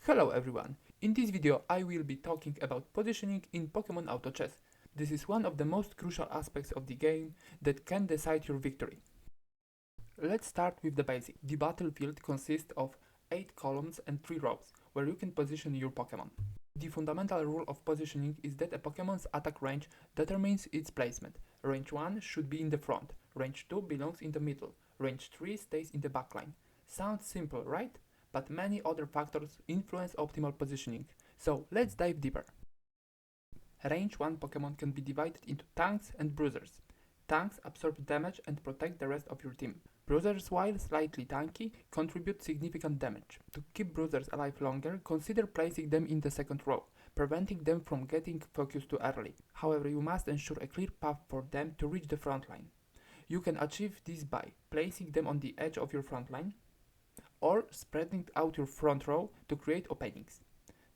Hello everyone! In this video I will be talking about positioning in Pokémon Auto Chess. This is one of the most crucial aspects of the game that can decide your victory. Let's start with the basic. The battlefield consists of 8 columns and 3 rows, where you can position your Pokémon. The fundamental rule of positioning is that a Pokémon's attack range determines its placement. Range 1 should be in the front, range 2 belongs in the middle, range 3 stays in the backline. Sounds simple, right? But many other factors influence optimal positioning, so let's dive deeper. Range 1 Pokémon can be divided into tanks and bruisers. Tanks absorb damage and protect the rest of your team. Bruisers, while slightly tanky, contribute significant damage. To keep bruisers alive longer, consider placing them in the second row, preventing them from getting focused too early. However, you must ensure a clear path for them to reach the front line. You can achieve this by placing them on the edge of your front line, or spreading out your front row to create openings.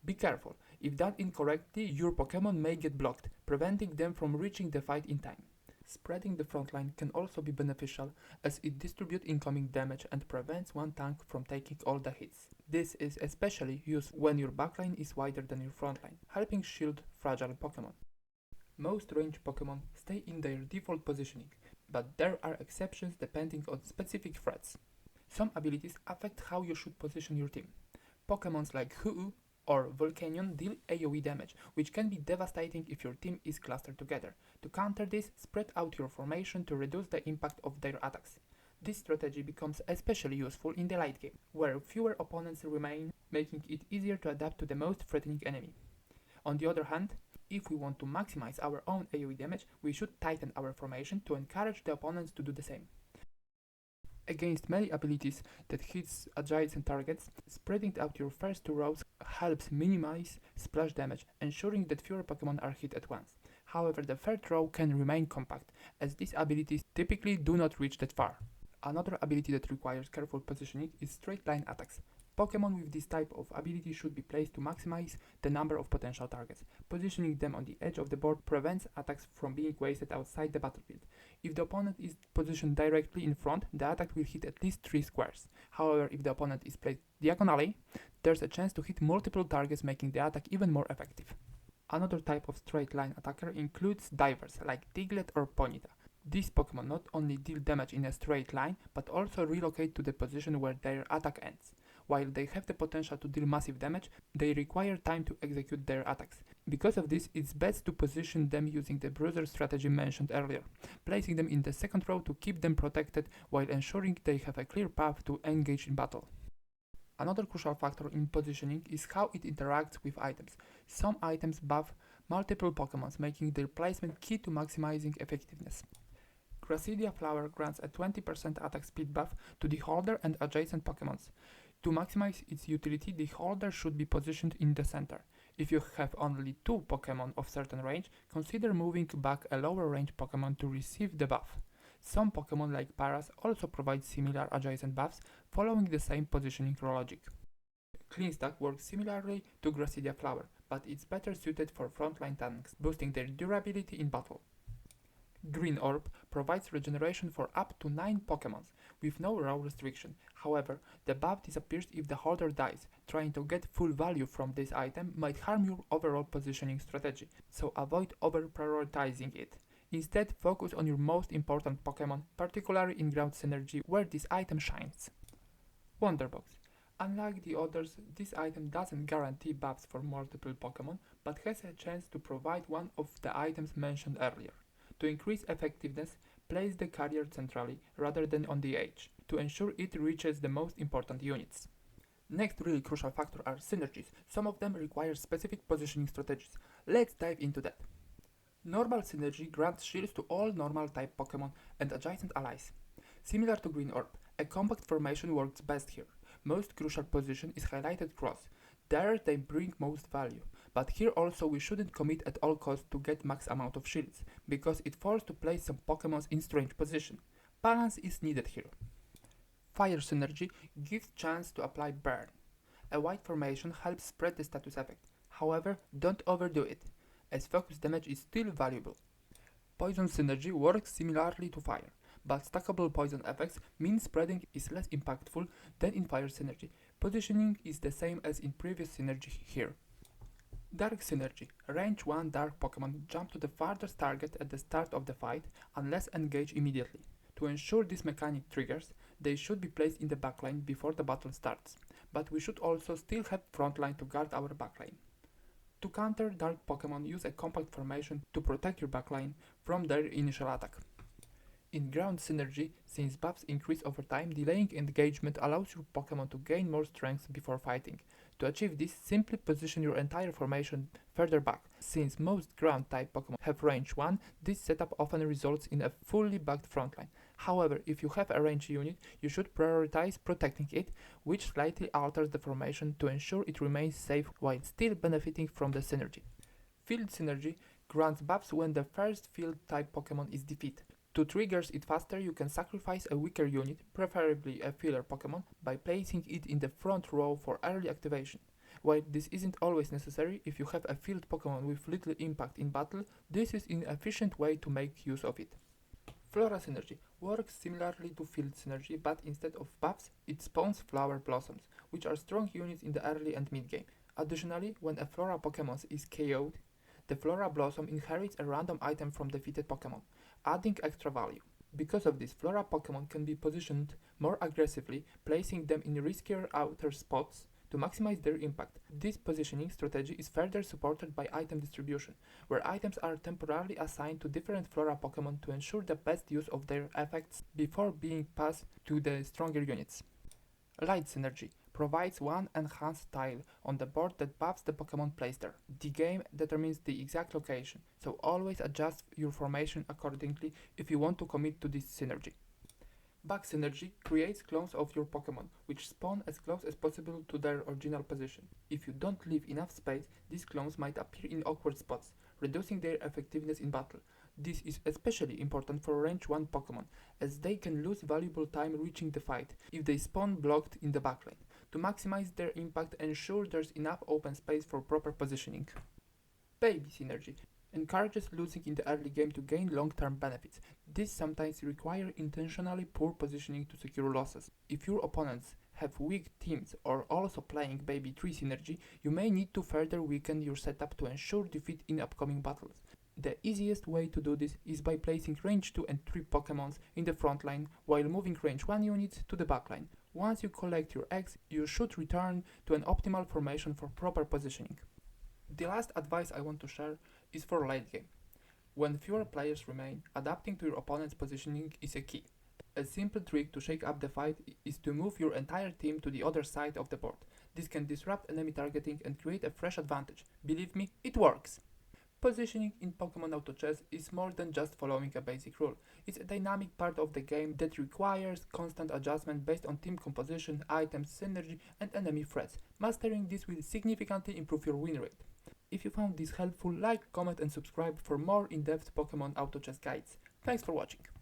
Be careful, if done incorrectly, your Pokémon may get blocked, preventing them from reaching the fight in time. Spreading the front line can also be beneficial as it distributes incoming damage and prevents one tank from taking all the hits. This is especially useful when your backline is wider than your front line, helping shield fragile Pokémon. Most ranged Pokémon stay in their default positioning, but there are exceptions depending on specific threats. Some abilities affect how you should position your team. Pokémons like Hu or Volcanion deal AoE damage, which can be devastating if your team is clustered together. To counter this, spread out your formation to reduce the impact of their attacks. This strategy becomes especially useful in the late game, where fewer opponents remain, making it easier to adapt to the most threatening enemy. On the other hand, if we want to maximize our own AoE damage, we should tighten our formation to encourage the opponents to do the same. Against melee abilities that hits adjacent targets, spreading out your first 2 rows helps minimize splash damage, ensuring that fewer Pokémon are hit at once. However, the third row can remain compact, as these abilities typically do not reach that far. Another ability that requires careful positioning is straight line attacks. Pokémon with this type of ability should be placed to maximize the number of potential targets. Positioning them on the edge of the board prevents attacks from being wasted outside the battlefield. If the opponent is positioned directly in front, the attack will hit at least 3 squares. However, if the opponent is placed diagonally, there's a chance to hit multiple targets, making the attack even more effective. Another type of straight line attacker includes divers like Diglett or Ponyta. These Pokémon not only deal damage in a straight line, but also relocate to the position where their attack ends. While they have the potential to deal massive damage, they require time to execute their attacks. Because of this, it's best to position them using the bruiser strategy mentioned earlier, placing them in the second row to keep them protected while ensuring they have a clear path to engage in battle. Another crucial factor in positioning is how it interacts with items. Some items buff multiple Pokémons, making their placement key to maximizing effectiveness. Gracidea Flower grants a 20% attack speed buff to the holder and adjacent Pokémons. To maximize its utility, the holder should be positioned in the center. If you have only 2 Pokémon of certain range, consider moving back a lower range Pokémon to receive the buff. Some Pokémon like Paras also provide similar adjacent buffs, following the same positioning logic. Clean Stack works similarly to Gracidea Flower, but it's better suited for frontline tanks, boosting their durability in battle. Green Orb provides regeneration for up to 9 Pokémons, with no row restriction. However, the buff disappears if the holder dies. Trying to get full value from this item might harm your overall positioning strategy, so avoid over-prioritizing it. Instead, focus on your most important Pokémon, particularly in Ground Synergy, where this item shines. Wonderbox. Unlike the others, this item doesn't guarantee buffs for multiple Pokémon, but has a chance to provide one of the items mentioned earlier. To increase effectiveness, place the carrier centrally rather than on the edge, to ensure it reaches the most important units. Next really crucial factor are synergies. Some of them require specific positioning strategies. Let's dive into that. Normal Synergy grants shields to all normal type Pokémon and adjacent allies. Similar to Green Orb, a compact formation works best here. Most crucial position is highlighted cross. There they bring most value. But here also we shouldn't commit at all costs to get max amount of shields, because it forces to place some Pokémons in strange position. Balance is needed here. Fire Synergy gives chance to apply Burn. A wide formation helps spread the status effect. However, don't overdo it, as focus damage is still valuable. Poison Synergy works similarly to Fire, but stackable poison effects mean spreading is less impactful than in Fire Synergy. Positioning is the same as in previous synergy here. Dark Synergy. Range 1 dark Pokémon jump to the farthest target at the start of the fight unless engaged immediately. To ensure this mechanic triggers, they should be placed in the backline before the battle starts, but we should also still have frontline to guard our backline. To counter dark Pokémon, use a compact formation to protect your backline from their initial attack. In Ground Synergy, since buffs increase over time, delaying engagement allows your Pokémon to gain more strength before fighting. To achieve this, simply position your entire formation further back. Since most ground-type Pokémon have range 1, this setup often results in a fully backed frontline. However, if you have a ranged unit, you should prioritize protecting it, which slightly alters the formation to ensure it remains safe while still benefiting from the synergy. Field Synergy grants buffs when the first field-type Pokémon is defeated. To trigger it faster, you can sacrifice a weaker unit, preferably a filler Pokémon, by placing it in the front row for early activation. While this isn't always necessary, if you have a field Pokémon with little impact in battle, this is an efficient way to make use of it. Flora Synergy works similarly to Field Synergy, but instead of buffs, it spawns Flower Blossoms, which are strong units in the early and mid game. Additionally, when a Flora Pokémon is KO'd, the Flora Blossom inherits a random item from defeated Pokémon, adding extra value. Because of this, Flora Pokémon can be positioned more aggressively, placing them in riskier outer spots to maximize their impact. This positioning strategy is further supported by item distribution, where items are temporarily assigned to different Flora Pokémon to ensure the best use of their effects before being passed to the stronger units. Light Synergy provides one enhanced tile on the board that buffs the Pokémon placed there. The game determines the exact location, so always adjust your formation accordingly if you want to commit to this synergy. Back Synergy creates clones of your Pokémon, which spawn as close as possible to their original position. If you don't leave enough space, these clones might appear in awkward spots, reducing their effectiveness in battle. This is especially important for range 1 Pokémon, as they can lose valuable time reaching the fight if they spawn blocked in the backline. To maximize their impact, ensure there's enough open space for proper positioning. Baby Synergy encourages losing in the early game to gain long-term benefits. This sometimes requires intentionally poor positioning to secure losses. If your opponents have weak teams or also playing Baby 3 Synergy, you may need to further weaken your setup to ensure defeat in upcoming battles. The easiest way to do this is by placing range 2 and 3 Pokémons in the front line while moving range 1 units to the backline. Once you collect your eggs, you should return to an optimal formation for proper positioning. The last advice I want to share is for late game. When fewer players remain, adapting to your opponent's positioning is a key. A simple trick to shake up the fight is to move your entire team to the other side of the board. This can disrupt enemy targeting and create a fresh advantage. Believe me, it works! Positioning in Pokémon Auto Chess is more than just following a basic rule. It's a dynamic part of the game that requires constant adjustment based on team composition, items, synergy, and enemy threats. Mastering this will significantly improve your win rate. If you found this helpful, like, comment and subscribe for more in-depth Pokémon Auto Chess guides. Thanks for watching.